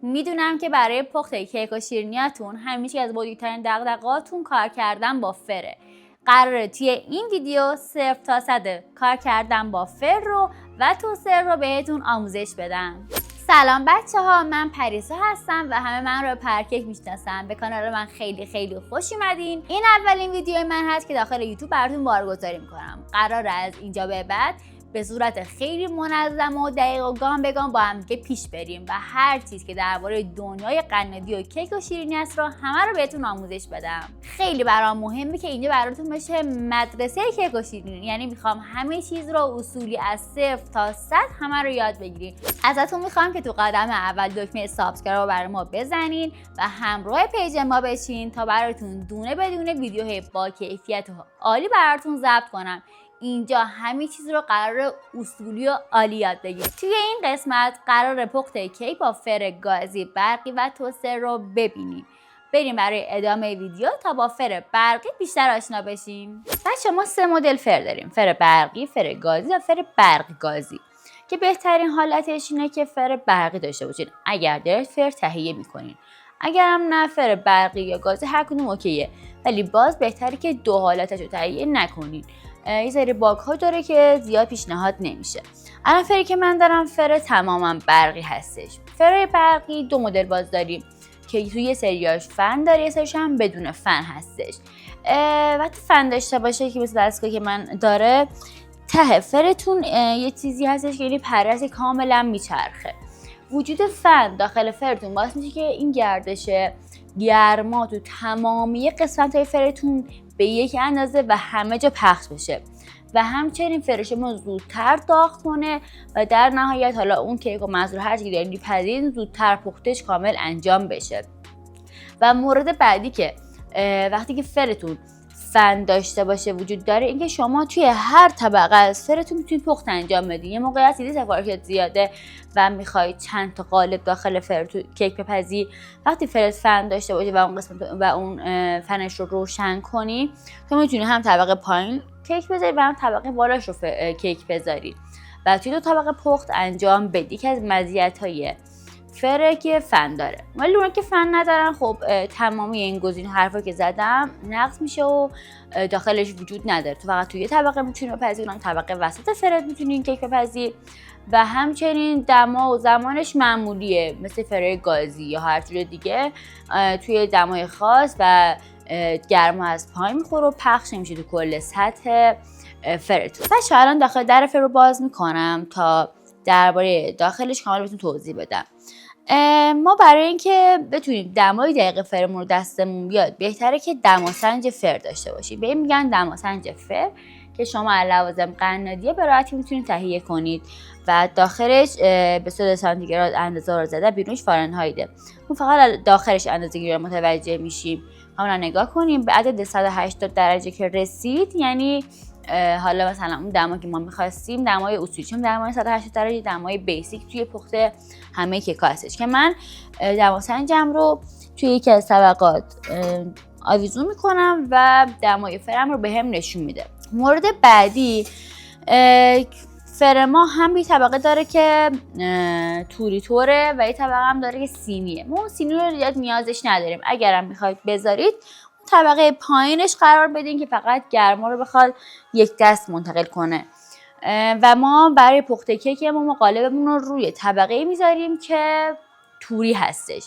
میدونم که برای پخت کیک و شیرینیاتون همیشه از بزرگترین دغدغه‌هاتون کار کردن با فره. قراره توی این ویدیو 0 تا 100 کار کردن با فر رو و توستر رو بهتون آموزش بدم. سلام بچه ها، من پریسا هستم و همه من رو پرکیک میشناسن. به کانال من خیلی خوش اومدین. این اولین ویدیو من هست که داخل یوتیوب براتون بارگذاری میکنم. قراره از اینجا به بعد به صورت خیلی منظم و دقیق و گام به گام با هم دیگه پیش بریم و هر چیز که درباره دنیای قنادی و کیک و شیرینی است رو همه رو بهتون آموزش بدم. خیلی برام مهمه که اینجا براتون بشه مدرسه کیک و شیرینی، یعنی میخوام همه چیز رو اصولی از 0 تا 100 همه رو یاد بگیرید. ازتون میخوام که تو قدم اول دکمه سابسکرایب رو برای ما بزنین و همراه پیج ما بشین تا براتون دونه بدونه ویدیوهای با کیفیت عالی براتون ضبط کنم. اینجا همه چیز رو قرار اصولی و عالی یاد بگیرید. توی این قسمت قرار پخت کیک با فر گازی برقی و توستر رو ببینیم. بریم برای ادامه ویدیو تا با فر برقی بیشتر آشنا بشیم. بچه ما 3 مدل فر داریم: فر برقی، فر گازی و فر برقی گازی، که بهترین حالتش اینه که فر برقی داشته باشین اگر دارید فر تهیه میکنین. اگر هم نه، فر برقی یا گازی هر کدوم اوکیه، ولی باز بهتره که دو حالتش رو تهیه نکنین. یه سری باگ ها داره که زیاد پیشنهاد نمیشه. الان فری که من دارم فر تماما برقی هستش. فر برقی 2 مدل باز داریم که توی یه سریاش فن داره، یه سریش هم بدون فن هستش. وقتی فن داشته باشه که مثل دستگاهی که من داره، ته فرتون یه چیزی هستش که یعنی پره‌ای کاملا میچرخه. وجود فن داخل فرتون باعث میشه که این گردش گرما تو تمامی قسمت‌های فرتون به یک اندازه و همه جا پخش بشه و همچنین فر شما زودتر داغ کنه و در نهایت حالا اون کیک و منظور هر چیزی دارین میپذیرین زودتر پختش کامل انجام بشه. و مورد بعدی که وقتی که فرتون فن داشته باشه وجود داره، اینکه شما توی هر طبقه از فرتون میتونید پخت انجام بدین. یه موقعی هست سفارشات زیاده و میخواید چند تا قالب داخل فر تو کیک بپزی، وقتی فرت فن داشته باشه و اون قسمت و اون فنش رو روشن کنی، تو میتونی هم طبقه پایین کیک بذاری و هم طبقه بالاش رو کیک بذاری و توی 2 طبقه پخت انجام بدی، که از مزیت‌های فره که فن داره. ولی اون که فن ندارن، خب تمامی این گزینه حرفا که زدم نقص میشه و داخلش وجود نداره. تو فقط توی یه طبقه میتونی بپزی، اون طبقه وسط فرت میتونین کیک بپزی و همچنین دما و زمانش معمولیه مثل فره گازی یا هر جور دیگه، توی دمای خاص و گرما از پایین میخوره و پخش نمیشه تو کل سطح فرتون. بچه الان داخل در فر رو باز میکنم تا درباره داخلش کامل بهتون توضیح بدم. ما برای اینکه بتونیم دمای دقیق فرمون رو دستمون بیاد، بهتره که دماسنج فر داشته باشیم. به این میگن دماسنج فر، که شما لوازم قنادی به راحتی میتونید تهیه کنید و داخلش به 100 سانتیگراد اندازه رو زده، بیرونش فارنهایته. اون فقط داخلش اندازه‌گیری رو متوجه میشیم. همون نگاه کنیم به عدد 180 درجه که رسید، یعنی حالا مثلا اون دما که ما می‌خواستیم دمای اصولی، چون دمای 180 درجه دمای بیسیک توی پخت همه کیک‌ها هستش، که من دماسنجم رو توی یکی از طبقات آویزون میکنم و دمای فرم رو به هم نشون میده. مورد بعدی، فر ما هم یه طبقه داره که توری توره و یه طبقه هم داره که سینیه. ما سینی رو زیاد نیازش نداریم. اگرم میخواید بذارید طبقه پایینش قرار بدین که فقط گرما رو بخواد یک دست منتقل کنه. و ما برای پخت کیک ما قالبمون رو روی طبقه میذاریم که توری هستش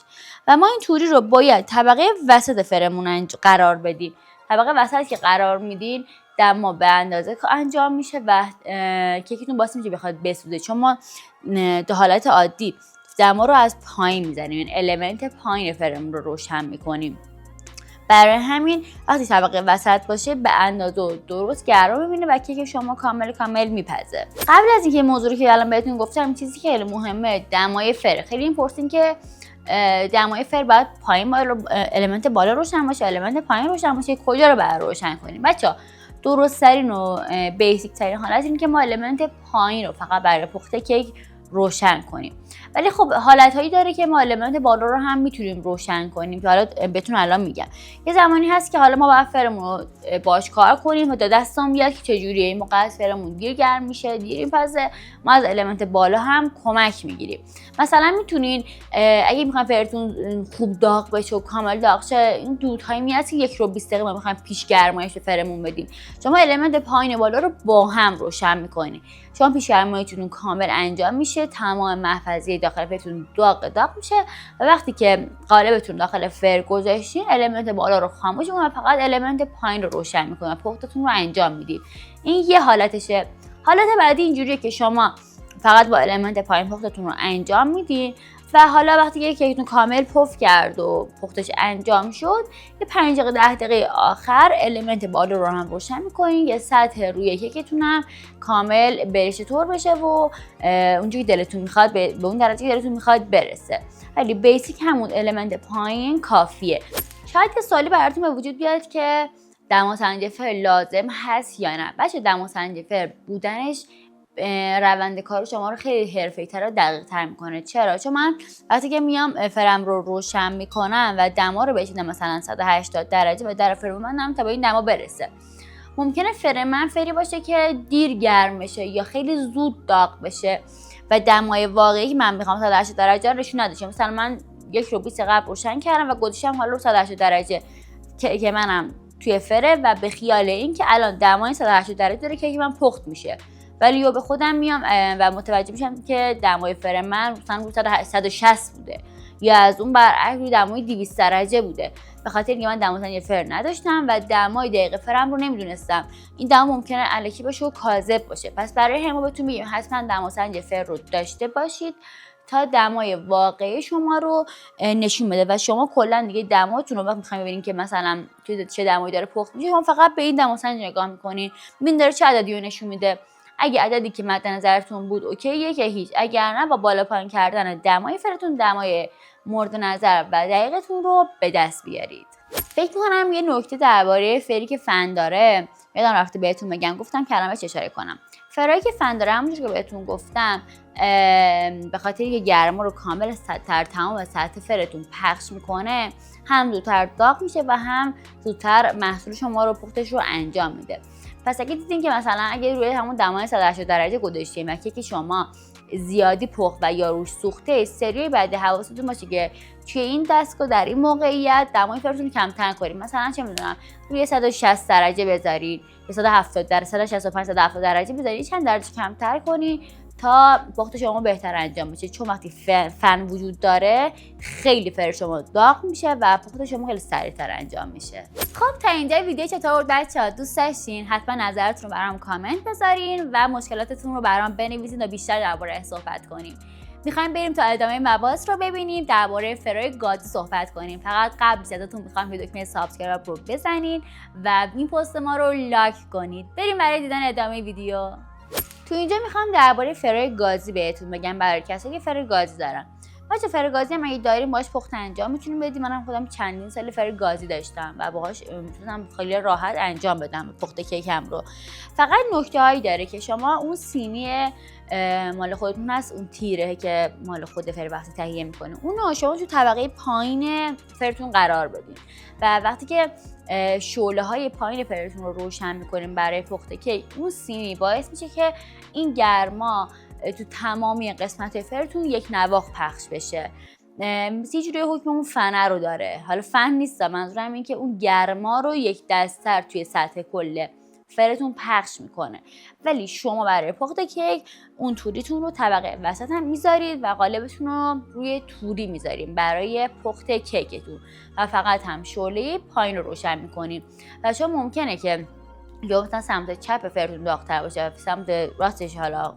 و ما این توری رو باید طبقه وسط فرمون قرار بدیم. طبقه وسط که قرار میدین، دما به اندازه که انجام میشه و کیکتون باعث میشه بخواد بسوزه، چون ما در حالت عادی دما رو از پایین میزنیم، این المنت پایین فرمون رو روشن میکنیم. برای همین وقتی طبقه وسط باشه به اندازه درست گرم میبینه و کیک شما کامل میپزه. قبل از اینکه موضوعی که الان بهتون گفتم، چیزی که خیلی مهمه دمای فر. خیلی میپرسین که دمای فر باید پایین بالا المنت بالا روشن باشه، المنت پایین روشن باشه، کجا رو باید روشن کنیم؟ بچه‌ها درست ترین و بیسیک ترین حالت اینه که ما المنت پایین رو فقط برای پخت کیک روشن کنیم. ولی خب حالتهایی داره که ما المنت بالا رو هم میتونیم روشن کنیم که حالا بهتون الان میگم. یه زمانی هست که حالا ما باید فرمون رو باش کار کنیم و تا دستمون بیاد که چجوریه. این موقع از فرمون دیر گرم میشه، دیر میپزه، ما از المنت بالا هم کمک میگیریم. مثلا میتونین اگه میخواین فرتون خوب داغ بشه و کامل داغ شه، این دودهایی میاد که 1 رو 20 دقیقه ما میخوایم پیش گرمایش به فرمون بدیم، شما المنت پایین بالا رو با هم روشن میکنید. شما پیش گرماییتون کامل انجام میشه، تمام محفظه داخل فرتون داغ میشه و وقتی که قالبتون داخل فر گذاشتین المنت بالا رو خاموش میکنه، فقط المنت پایین رو روشن میکنه، پختتون رو انجام میدید. این یه حالتشه. حالت بعدی اینجوریه که شما فقط با المنت پایین پختتون رو انجام میدین و حالا وقتی که کیکتون کامل پف کرد و پختش انجام شد، یه 5 دقیقه 10 دقیقه آخر المنت بالا رو هم روشن میکنین، یه سطح روی کیکتون هم کامل برشته طور بشه و اونجوری دلتون میخواد به اون درجه که دلتون میخواد برسه. ولی بیسیک همون المنت پایین کافیه. شاید که سوالی براتون به وجود بیاد که دماسنجی لازم هست یا نه. بچه دماسنجی بودنش روند کار شما رو خیلی حرفه‌ای‌تر و دقیق‌تر میکنه. چرا؟ چون من وقتی که میام فرم رو روشن میکنم و دما رو بشینم مثلا 180 درجه و در فرم منم تا به این دما برسه، ممکنه فرم من فری باشه که دیر گرم بشه یا خیلی زود داغ بشه و دمای واقعی که من میخوام 180 درجه نشون نده. مثلا من 1 رو 20 قبل روشن کردم و گذاشتم حالا 180 درجه که منم توی فره و به خیال این که الان دمای 180 درجه داره که من پخت میشه، ولی به خودم میام و متوجه میشم که دمای فر من مثلا رو 160 بوده یا از اون برعکس روی دمای 200 درجه بوده، به خاطر اینکه من دماسنجی فر نداشتم و دمای دقیق فرم رو نمیدونستم. این دما ممکنه الکی باشه و کاذب باشه. پس برای همه بهتون میگم حتما دماسنجی فر رو داشته باشید تا دمای واقعی شما رو نشون بده و شما کلا دیگه دماتون رو وقتی میخواین ببینین که مثلا چه دمایی داره پخت میشه، شما فقط به این دماسنج نگاه میکنین، ببین داره چه عددی رو نشون میده. اگه عددی که مد نظرتون بود اوکیه که هیچ، اگر نه با بالا پایین کردن دمای فرتون دمای مورد نظر و دقیقتون رو به دست بیارید. فکر می‌کنم یه نکته درباره فری که فن داره یادم رفته بهتون بگم، گفتم کلمه‌اش اشاره کنم. فرایی که فن داره همونجوری که بهتون گفتم به خاطر اینکه گرما رو کامل در تمام سطح فرتون پخش میکنه، هم زودتر داغ میشه و هم زودتر محصول شما رو پختش رو انجام میده. پس اگه دیدین که مثلا اگه روی همون دمای 180 درجه گذاشتیم و که شما زیادی پخت و یا روش سوخته، سری بعد حواستون باشه که توی این دستگاه در این موقعیت دمای فرتون کمتر کنید. مثلا چه میدونم روی 160 درجه بذارید، 170 درجه، 165 170 درجه بذارید، چند درجه کمتر کنید تا پخت شما بهتر انجام بشه. چون وقتی فن وجود داره خیلی فر شما داغ میشه و پخت شما خیلی سریعتر انجام میشه. خب تا اینجا ویدیو چطور بود بچه‌ها؟ دوست داشتین؟ حتما نظرتون رو برام کامنت بذارین و مشکلاتتون رو برام بنویسین تا بیشتر درباره صحبت کنیم. میخوایم بریم تا ادامه مباحث رو ببینیم، درباره فرای گازی صحبت کنیم. فقط قبل ازتون میخوام که دکمه سابسکرایب رو بزنین و این پست ما رو لایک کنید. بریم برای دیدن ادامه ویدیو. تو اینجا میخوام درباره فرای گازی بهتون بگم برای کسایی که فرای گازی دارن. بچه فرای گازی هم اگه داریم باهاش پخت انجام میتونیم بدیم. منم خودم چندین سال فرای گازی داشتم و باهاش میتونم خیلی راحت انجام بدم پخت کیکم رو. فقط نکته هایی داره که شما اون سینی مال خودتون هست، اون تیره که مال خود فر وقتی تهیه میکنه اونو شما تو طبقه پایین فرتون قرار بدین و وقتی که شعله های پایین فرتون رو روشن میکنیم برای پخت کیک، اون سینی باعث میشه که این گرما تو تمامی قسمت فرتون یک نواخت پخش بشه. یه جوری حکم اون فنه رو داره. حالا فن نیست، منظورم این که اون گرما رو یک دستر توی سطح کل فرتون پخش میکنه. ولی شما برای پخت کیک اون توریتون رو طبقه وسط هم میذارید و قالبتون رو روی توری میذارید برای پخت کیکتون و فقط هم شعله پایین رو روشن میکنید و شما ممکنه که یا مثلا سمت چپ فرتون داغ‌تر باشه، سمت راستش حالا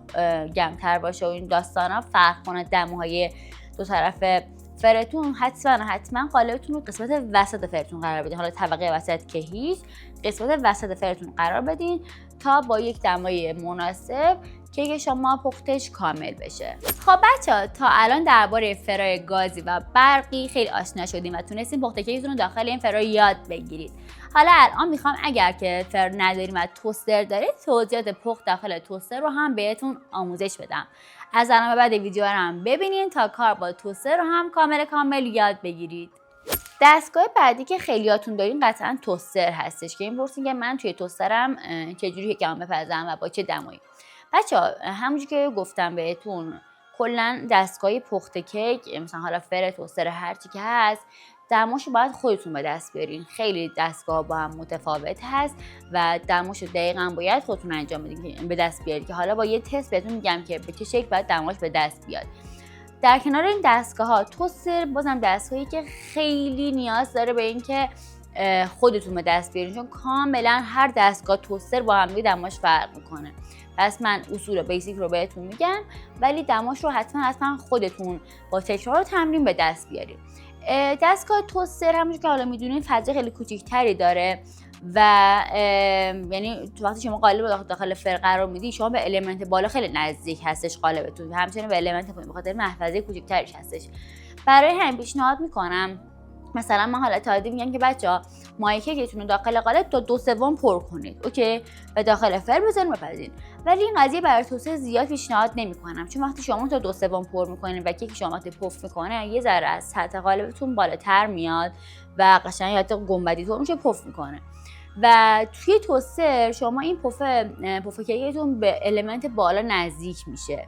گرم‌تر باشه و این داستانا فرق کنه دماهای دو طرف فرتون. حتما قالبتون رو قسمت وسط فرتون قرار بدین. حالا طبقه وسط که هیچ، قسمت وسط فرتون قرار بدین تا با یک دمای مناسب کیک شما پختش کامل بشه. خب بچه‌ها تا الان درباره فرای گازی و برقی خیلی آشنا شدیم و تونستین پخت کیکتون رو داخل این فرای یاد بگیرید. حالا الان میخوام اگر که فر نداریم و توستر دارید توضیحات پخت داخل توستر رو هم بهتون آموزش بدم. از الان به بعد ویدیو رو هم ببینین تا کار با توستر رو هم کامل یاد بگیرید. دستگاه بعدی که خیلیاتون دارین قطعا توستر هستش که این پرسین که من توی توسترم چجوری کیکم بپزم و با چه دمایی. بچه‌ها همونجوری که گفتم بهتون کلا دستگاه پخت کیک مثلا حالا فر توستر هر چی که هست دماشو باید خودتون به دست بیارین. خیلی دستگاه با هم متفاوت هست و دماشو دقیقاً باید خودتون انجام بدین که به دست بیارید که حالا با یه تست بهتون میگم که به چه شکل باید دماش به دست بیاد. در کنار این دستگاه ها توستر بازم دستگاهی که خیلی نیاز داره به این که خودتون به دست بیارین چون کاملا هر دستگاه توستر با هم دماش فرق میکنه. پس من اصول بیسیک رو بهتون میگم ولی دماش رو حتما خودتون با تکرار و تمرین به دست بیارید. دستگاه توستر همونجور که حالا میدونین فضای خیلی کوچیک‌تری داره و یعنی وقتی شما قالب داخل فر قرار میدی شما به المنت بالا خیلی نزدیک هستش قالبتون، همچنین به المنت پایین بخاطر محفظه کوچیک‌ترش هستش. برای همین پیشنهاد میکنم مثلا من حالا تا میگم که بچه‌ها مایه کیکتون رو داخل قالب تا 2/3 پر کنید، اوکی، و داخل فر بذارین بپزین. ولی این قضیه برای توستر زیاد پیشنهاد نمی‌کنم چون وقتی شما تا 2/3 پر می‌کنین و کیک شما پف می‌کنه یه ذره از سطح قالبتون بالاتر میاد و قشنگ یاد گنبدی طور میشه پف می‌کنه. و توی توستر شما این پف کیکتون به المنت بالا نزدیک میشه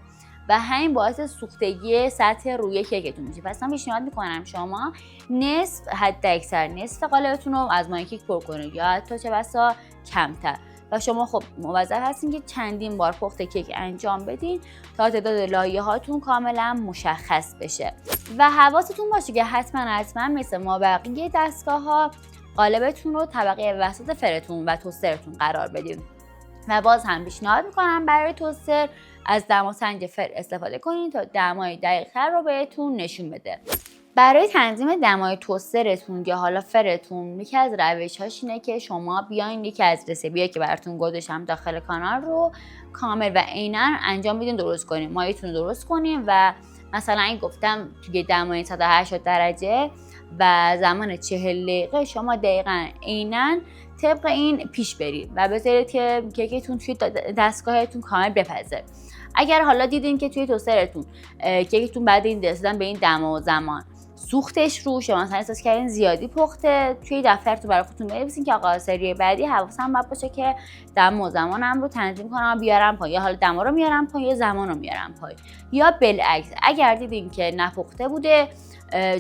و همین باعث سوختگی سطح روی کیکتون میشه. پس من پیشنهاد میکنم شما نصف حداکثر نصف قالبتون رو از مایه کیک پر کنید یا حتی چه بسا کمتر و شما خب موظف هستین که چندین بار پخت کیک انجام بدین تا تعداد لایه هاتون کاملا مشخص بشه و حواستون باشه که حتما مثل ما بقیه دستگاه ها قالبتون رو طبقه وسط فرتون و توسترتون قرار بدید. و باز هم پیشنهاد میکنم برای توستر از دماسنج فر استفاده کنید تا دمای دقیق‌تر رو بهتون نشون بده. برای تنظیم دمای توسترتون یا حالا فرتون یکی از روش‌هاش اینه که شما بیاین یکی از رسیپی‌هایی که براتون گذاشتم داخل کانال رو کامل و عیناً انجام بدین، درست کنین، مایه‌تون رو درست کنین و مثلا این گفتم توی دمای 180 درجه و زمان 40 دقیقه شما دقیقاً عیناً طبق این پیش برید و بذارید که کیکتون توی دستگاهتون کامل بپزه. اگر حالا دیدین که توی توسترتون کیکتون بعد این رسیدن به این دم و زمان سوختش رو شما مثلا احساس کردین زیادی پخته، توی دفترتون برای خودتون بنویسین که آقا سری بعدی حواسم باید باشه که دم و زمانم رو تنظیم کنم و بیارم پایین، یا حالا دما رو میارم پایین یا زمان رو میارم پایین. یا بالعکس اگر دیدین که نپخته بوده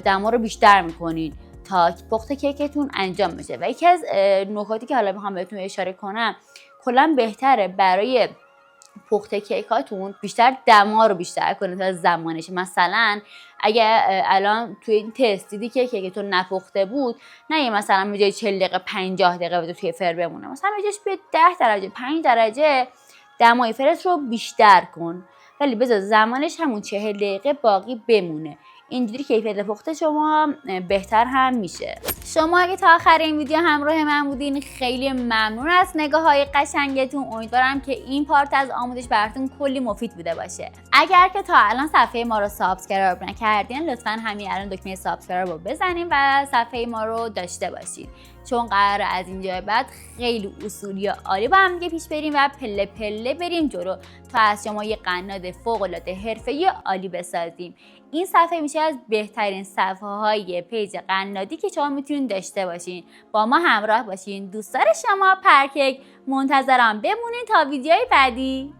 دما رو بیشتر میکنین تا پخت کیکتون انجام بشه. و یکی از نکاتی که حالا میخوام بهتون اشاره کنم کلا بهتره برای پخت کیکاتون بیشتر دما رو بیشتر کنید تا زمانش. مثلا اگه الان توی این تست دیدی که کیکتون نپخته بود نه مثلا به جای 40 دقیقه 50 دقیقه بده توی فر بمونه، مثلا به جاش به 10 درجه 5 درجه دمای فرت رو بیشتر کن ولی بذار زمانش همون 40 دقیقه باقی بمونه. اینجوری کیفیت پخت شما بهتر هم میشه. شما اگه تا آخر این ویدیو همراه من بودین خیلی ممنون از نگاه های قشنگتون. امیدوارم که این پارت از آموزش براتون کلی مفید بوده باشه. اگر که تا الان صفحه ما رو سابسکرایب نکردین لطفا همین الان دکمه سابسکرایب رو بزنین و صفحه ما رو داشته باشید چون قراره از اینجا به بعد خیلی اصولی و عالی با هم دیگه پیش بریم و پله پله بریم جلو تا از شما یه قناد فوق العاده حرفه‌ای و عالی بسازیم. این صفحه میشه از بهترین صفحه های پیج قنادی که شما میتونید داشته باشین. با ما همراه باشین. دوستان شما پرکیک منتظرم بمونین تا ویدیوهای بعدی.